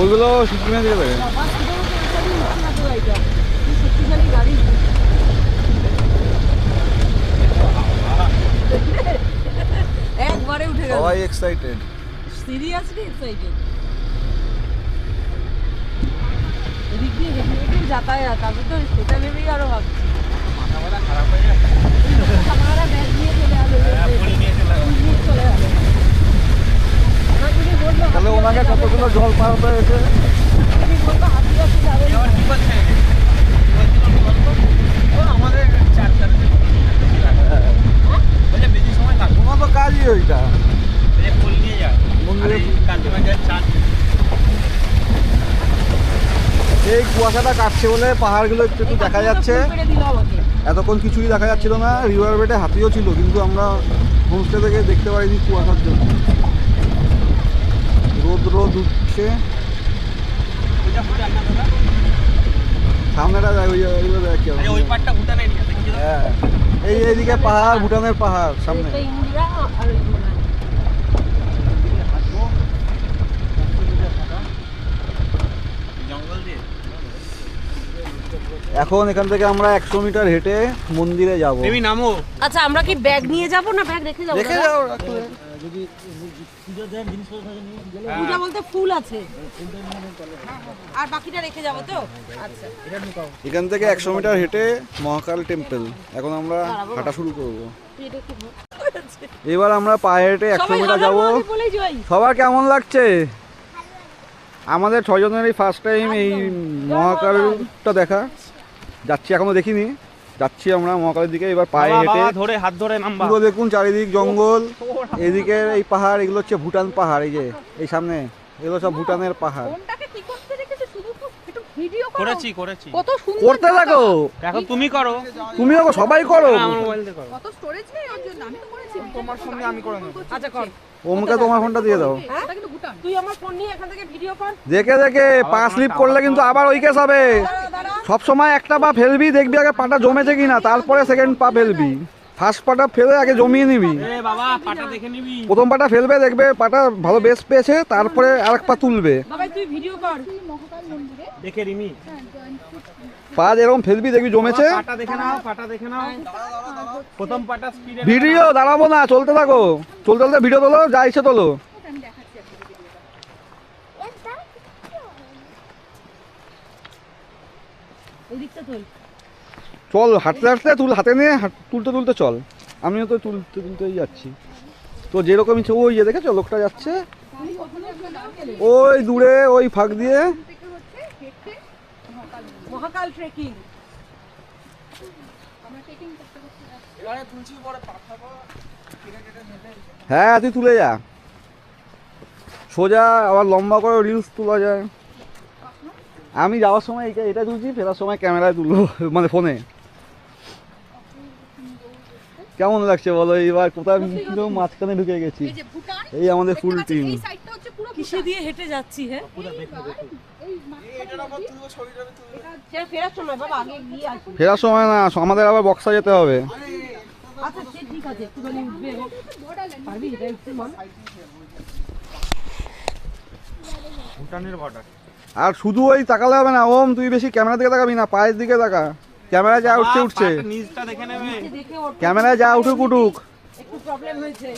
ওইগুলো সিকিমে দিয়ে দেবে। একবারে উঠে গেল, সবাই এক্সাইটেড, সিরিয়াসলি এক্সাইটেড। এদিক দিয়ে হেঁটে হেঁটে যাতায়াত, আমি তো সেটা ভেবেই আরো ভাবছি মাথা ব্যথা খারাপ হয়ে যাচ্ছে। আমরা ব্যাগ নিয়ে চলে আসবে, চলে আসবে। তাহলে ওনাকে কতগুলো জল পার হতে হয়েছে। আমাদের বেশি সময় থাকবো ওনার তো কাজই ওইটা, ফুল নিয়ে যায় মন্দিরে। এই কুয়াশাটা কাটছে বলে পাহাড়গুলো একটু একটু দেখা যাচ্ছে। এতক্ষণ কিছুই দেখা যাচ্ছিল না। রিভার বেডে হাতিও ছিল, কিন্তু আমরা হোমস্টে থেকে দেখতে পারিনি কুয়াশার জন্য। রোদ উঠছে, সামনেটা ওই পাটটা ভুটানে হ্যাঁ, এইদিকে পাহাড়, ভুটানের পাহাড় সামনে। জঙ্গল দিয়ে। এখন এখান থেকে আমরা 100 মিটার হেঁটে মন্দিরে যাব। তুমি নামো। আচ্ছা, আমরা কি ব্যাগ নিয়ে যাব না ব্যাগ রেখে যাব? রেখে যাও, রাখলে। পূজা বলতে ফুল আছে আর বাকিটা রেখে যাব তো। আচ্ছা, এখান থেকে 100 মিটার হেঁটে মহাকাল টেম্পল। এখন আমরা হাঁটা শুরু করব। এবার আমরা পায়ে হেঁটে 100 মিটার যাব। সবার কেমন লাগছে? আমাদের 6 জনেরই ফার্স্ট টাইম এই মহাকালটা দেখা। যাচ্ছি, এখনো দেখিনি, যাচ্ছি আমরা মহাকালের দিকে। এবার পায়ে হেঁটে ধরে হাত ধরে নামবা। পুরো দেখুন চারিদিক জঙ্গল, এদিকে এই পাহাড়, এগুলো হচ্ছে ভুটান পাহাড়। এই যে এই সামনে এগুলো সব ভুটানের পাহাড়। করেছি কত সুন্দর করতে থাকো, এখন তুমি করো। তুমিও সবাই করো। আমার মোবাইল দিয়ে করো। কত স্টোরেজ নেই ওর জন্য, আমি তো করেছি তোমার সঙ্গে আমি করে নেব। আচ্ছা কর, ওমকে তোমার ফোনটা দিয়ে দাও। এটা কিন্তু ভুটান। তুই আমার ফোন নিয়ে এখান থেকে ভিডিও কর। দেখে দেখে পা স্লিপ করলে কিন্তু আবার ওই কেস হবে। সব সময় একটা পা ফেলবি, দেখবি আগে পাটা জমেছে কিনা, তারপরে সেকেন্ড পা ফেলবি। ফার্স্ট পাটা ফেলে আগে জমিয়ে নিবি। এ বাবা পাটা দেখে নিবি। প্রথম পাটা ফেলবে, দেখবে পাটা ভালো বেস পেয়েছে, তারপরে আরেক পা তুলবে। বাবা তুই ভিডিও কর। দেখে রিমি পা যেরকম ফেলবি দেখবি জমেছে। পাটা দেখে নাও, পাটা দেখে নাও। প্রথম পাটা স্পিডে ভিডিও দাঁড়াবো না, চলতে থাকো। চলতে চলতে ভিডিও তোলো, যা ইচ্ছে তোলো। এদিকটা তুল। চল, হাঁটতে হাঁটতে হাতে নিয়ে তুলতে তুলতে চল। আমিও তো তুলতে তুলতেই যাচ্ছি। তো যেরকম ইচ্ছে, ওই যে দেখেছো লোকটা যাচ্ছে ওই দূরে, ওই ফাঁক দিয়ে। মহাকাল ট্রেকিং। হ্যাঁ, তুই তুলে যা সোজা, আবার লম্বা করে রিলস তোলা যায়। আমি যাওয়ার সময় এটা তুলছি, ফেরার সময় ক্যামেরায় তুলবো, মানে ফোনে। কেমন লাগছে বলো? এবার কোথায় মাঝখানে ঢুকে গেছি। এই আমাদের ফুল টিম। কিসে দিয়ে হেঁটে যাচ্ছি? হ্যাঁ, ফেরার সময় বাবা, আগে গিয়ে আসি। ফেরার সময় না, আমাদের আবার বক্সা যেতে হবে। আচ্ছা ঠিক আছে, একটুখানি উঠবে। পারবি এটা উঠতে? মন ভুটানের বর্ডার। আর শুধু ওই তাকালে হবে না। ওম, তুই বেশি ক্যামেরার দিকে তাকাবি না, পায়ের দিকে তাকা। ক্যামেরা যা উঠছে উঠছে, নিচটা দেখে নেবে। দেখে ওঠ। ক্যামেরা যা উঠুক উঠুক। একটু প্রবলেম হয়েছে।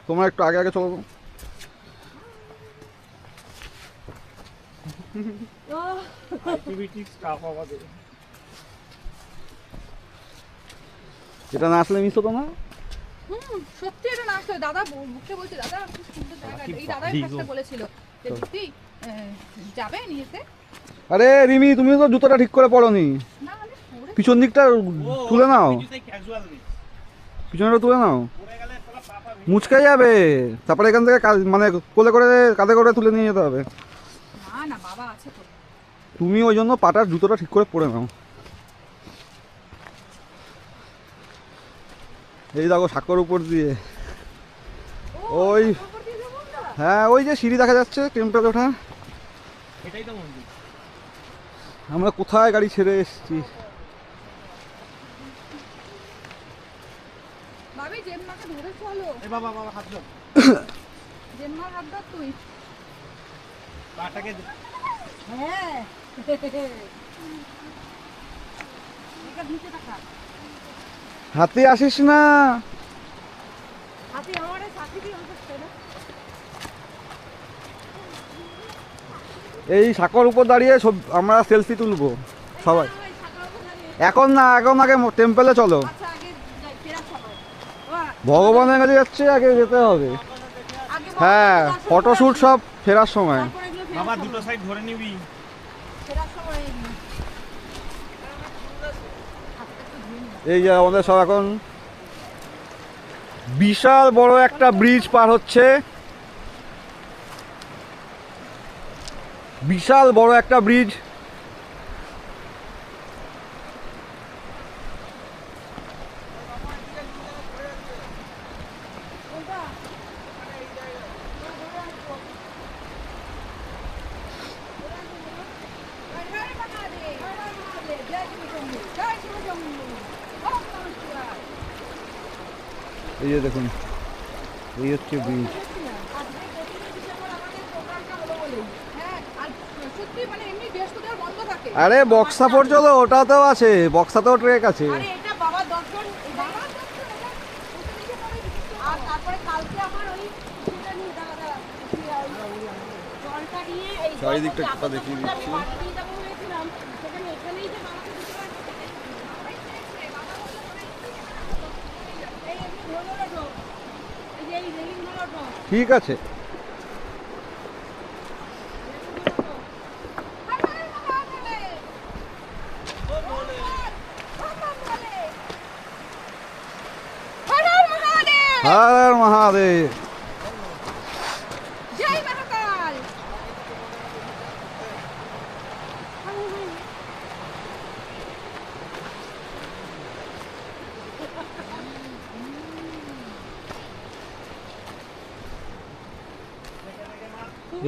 তোমরা একটু আগে আগে চলো। অ্যাক্টিভিটি স্টাফ আমাদের। এটা না আসলে মিস হতো না। সত্যি এটা না আসলে দাদা মুখে বলছে, দাদা খুব সুন্দর জায়গা। এই দাদাই ফার্স্টে বলেছিল যে দিদি যাবে নিয়েতে। আরে রিমি, তুমি তো জুতোটা ঠিক করে পরোনি। না মানে পিছন দিকটা তুলে নাও, পিছনটা তুলে নাও, মুচকে যাবে। তারপরে এখান থেকে মানে কোলে করে কাঁধে করে তুলে নিয়ে যেতে হবে। না না বাবা আছে তো। তুমি ওই জন্য পাটার জুতোটা ঠিক করে পরে নাও। এই দেখো সাঁকোর উপর দিয়ে ওই, হ্যাঁ ওই যে সিঁড়ি দেখা যাচ্ছে টেম্পল ওঠা। এটাই তো মন্দির। আমরা কোথায় গাড়ি ছেড়ে এসেছি। জেম্মাকে ধরে চলো। এ বাবা বাবা হাত দাও। জেম্মার হাত ধর তুই। পাটাকে হ্যাঁ এটা নিচে টাকা হাতে আসিস না। হাতে আমারে সাথী দিয়ে হচ্ছে না। এই সাঁকোর উপর দাঁড়িয়ে সব আমরা সেলফি তুলবো সবাই। ওই ছাতার উপর দাঁড়িয়ে। এখন না, এখন আগে টেম্পলে চলো। আচ্ছা আগে যাই ফেরার সময়। বাহ, ভগবানের কাছে যাচ্ছে, আগে যেতে হবে। আগে হ্যাঁ, দর্শন করে ফটোশ্যুট আসি। সব ফেরার সময়। তারপর এগুলো ফেরার বাবা সময়। দুটো সাইড ধরে নিবি। ফেরার সময় এগুলো। এই যে আমাদের সব এখন বিশাল বড় একটা ব্রিজ পার হচ্ছে। বিশাল বড় একটা ব্রিজ। এই যে দেখুন, এই হচ্ছে ব্রিজ। আরে বক্সাপুর চলো, ওটাতেও আছে, বক্সাতেও ট্রেক আছে। চারিদিকটা একটা দেখিয়ে দিচ্ছি। ঠিক আছে। হর হর মহাদেব। জয় মহাকাল।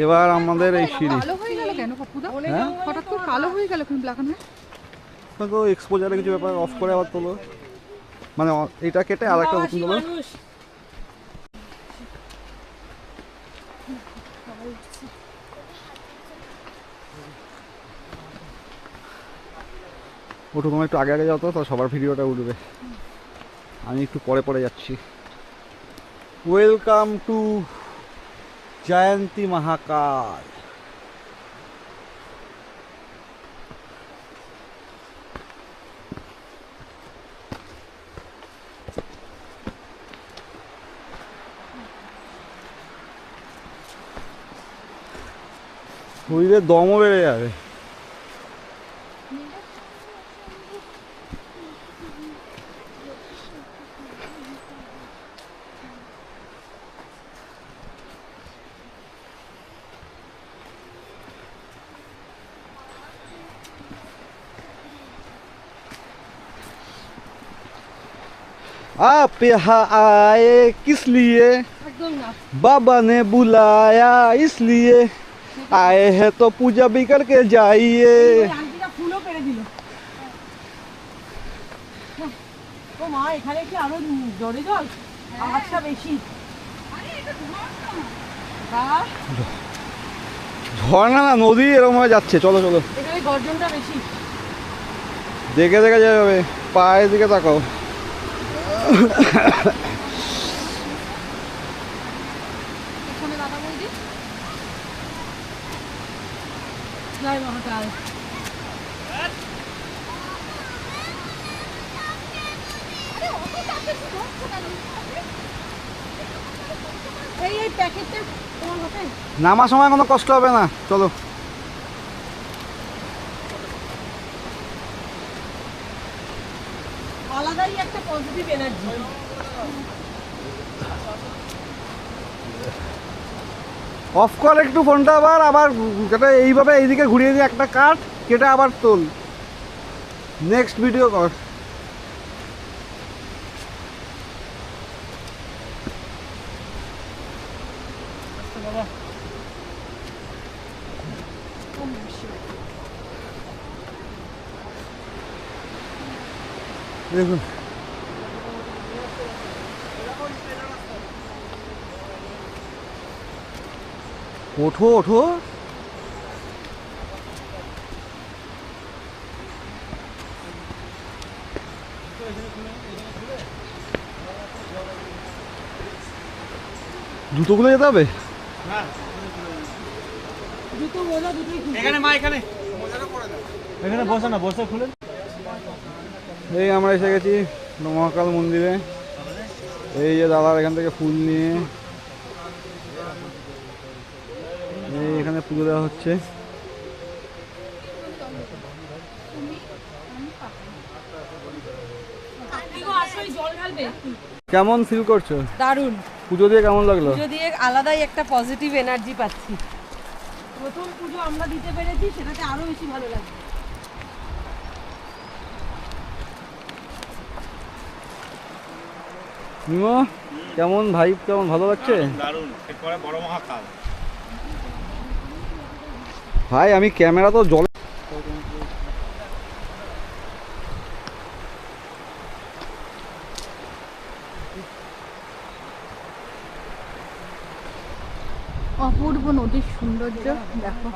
এবার আমাদের এই সিঁড়ি কালো হয়ে গেল কেন পাপুদা? হ্যাঁ? হঠাৎ করে কালো হয়ে গেল কেন ব্ল্যাক অ্যান্ড তো এক্সপোজারে কিছু ব্যাপার অফ করে আবার তোলো, মানে এটা কেটে আর একটা নতুন তোলো। ওঠো, তোমার একটু আগে আগে যাও তো সবার ভিডিওটা উঠবে। আমি একটু পরে পরে যাচ্ছি। ওয়েলকাম টু জয়ন্তী মহাকাল। শরীরে দমও বেড়ে যাবে। आप यहाँ आए किस लिए? একদম না। बाबा ने बुलाया इसलिए आए हैं तो पूजा भी करके जाइए। আন্টিটা ফুলও পেরে দিল। ও মা, এখানে কি আরো জোরে জল? আওয়াজটা বেশি। আরে এটা ঝর্ণা। বাহ, ঝর্ণা না, নদী এরকম ভাবে যাচ্ছে। চলো চলো, এখানে গর্জনটা বেশি। দেখে দেখে যাবে, পায়ের দিকে তাকাও। এখানে দাদা বৌদি। জয় মহাকাল। এই প্যাকেটটা তোমার হাতে। নামার সময় কোনো কষ্ট হবে না, চলো। আলাদাই একটা পজিটিভ এনার্জি। অফ কর একটু ফোনটা, আবার আবার যেটা এইভাবে এইদিকে ঘুরিয়ে দিয়ে একটা কাট কেটে আবার তোল, নেক্সট ভিডিও কর। দেখুন ওঠো ওঠো। জুতো খুলে যেতে হবে? এখানে মা এখানে এখানে বসে না, বসে খুলে। এই আমরা এসে গেছি মহাকাল মন্দিরে। এই যে দাদার এখান থেকে ফুল নিয়ে এই এখানে পুজো দেওয়া হচ্ছে। কেমন ফিল করছো? দারুণ। পুজো দিয়ে কেমন লাগলো? পুজো দিয়ে আলাদাই একটা পজিটিভ এনার্জি পাচ্ছি। প্রথম পুজো আমরা দিতে পেরেছি, সেটাতে আরো বেশি ভালো লাগে। নিমো কেমন ভাইব, কেমন ভালো লাগছে? দারুণ। এরপরে বড় মহাকাল। ভাই আমি ক্যামেরা তো জলে অপূর্ব নদীর সৌন্দর্য দেখো।